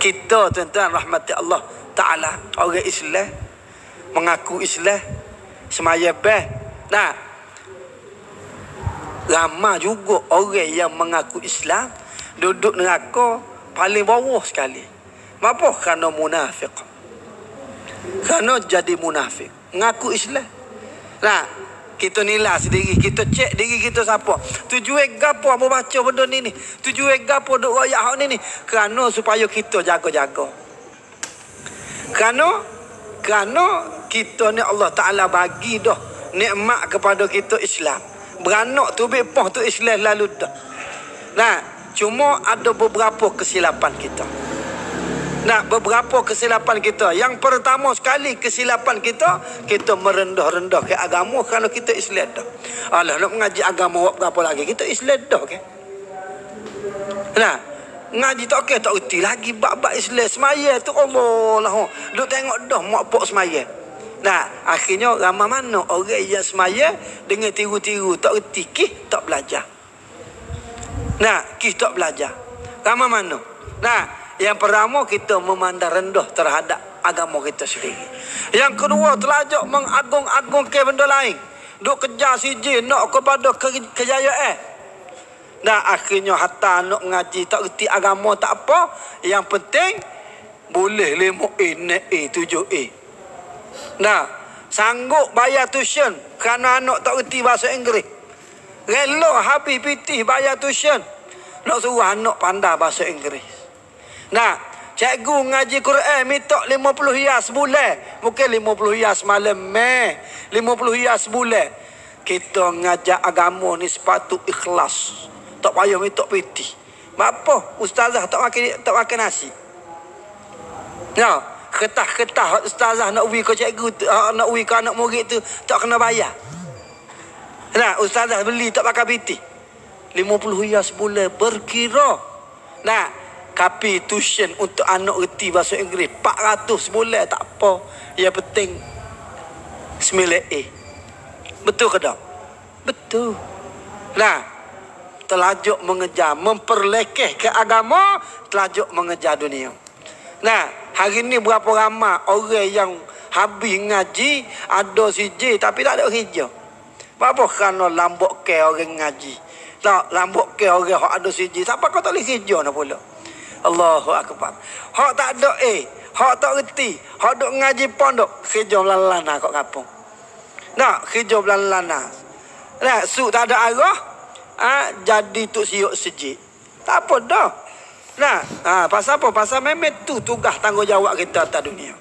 Kita tuan-tuan rahmati Allah Ta'ala, orang Islam, mengaku Islam, semaya beh. Nah, ramai juga orang yang mengaku Islam duduk neraka paling bawah sekali. Kenapa? Kerana munafik. Kerana jadi munafik, mengaku Islam. Nah, kita nilai sendiri, kita cek diri kita siapa. Tujuan gapo apa baca benda ni? Tujuan gapo duk royak hak ni? Kerana supaya kita jaga-jaga. Kerana kita ni Allah Taala bagi dah nikmat kepada kita Islam. Beranak tu bepoh tu Islam lalu dah. Nah, cuma ada beberapa kesilapan kita. Nah, beberapa kesilapan kita. Yang pertama sekali kesilapan kita merendah-rendah ke agama kerana kita Islam dah. Alah, nak mengaji agama buat berapa lagi? Kita Islam dah ke? Nah, ngaji tak ke tak erti lagi bab-bab Islam. Semaya tu Allah lah. Duk tengok dah mak pok semaya. Nah, akhirnya ramai mana orang yang semaya dengan tiru-tiru tak erti, kih tak belajar. Nah, kih tak belajar. Ramai mana? Nah, yang pertama kita memandang rendah terhadap agama kita sendiri. Yang kedua terlajak mengagung-agungkan benda lain. Duk kejar siji nak kepada kejayaan. Nah, akhirnya hatta nak ngaji tak reti agama tak apa. Yang penting boleh 5A naik A 7A. Nah, sanggup bayar tuition kerana anak tak reti bahasa Inggeris. Rela habis pitih bayar tuition nak suruh anak pandai bahasa Inggeris. Nah, cikgu ngaji Quran minta 50 hias sebulan. Mungkin 50 hias malam 50 hias sebulan. Kita ngajak agama ni sepatu ikhlas. Tak payah minta piti. Apa? Ustazah tak makan nasi. Ya, ketah-ketah ustazah nak uwi ke cikgu, nak uwi ke anak murid tu tak kena bayar. Nah, ustazah beli tak pakai piti. 50 hias sebulan berkira. Nah, tapi tuition untuk anak reti bahasa Inggeris 400 sebulan tak apa. Yang penting 9A. Betul ke tak? Betul. Nah, terlajuk mengejar, memperlekeh ke agama, terlajuk mengejar dunia. Nah, hari ni berapa ramai orang yang habis ngaji, ada CJ tapi tak ada kerja. Apa kerana lambok ke orang ngaji. Tak, lambok ke orang yang ada CJ. Siapa kau tak boleh kerja nak pula? Allahu Akbar. Hak tak ada hak tak reti, hak duk ngaji pondok, kerja belalana kat kampung. Nak kerja belalana. Nah, suk tak ada arah, jadi tuk siuk sejik. Tak apa dah. Nah, pasal apa? Pasal memang tu tugas tanggungjawab kita atas dunia.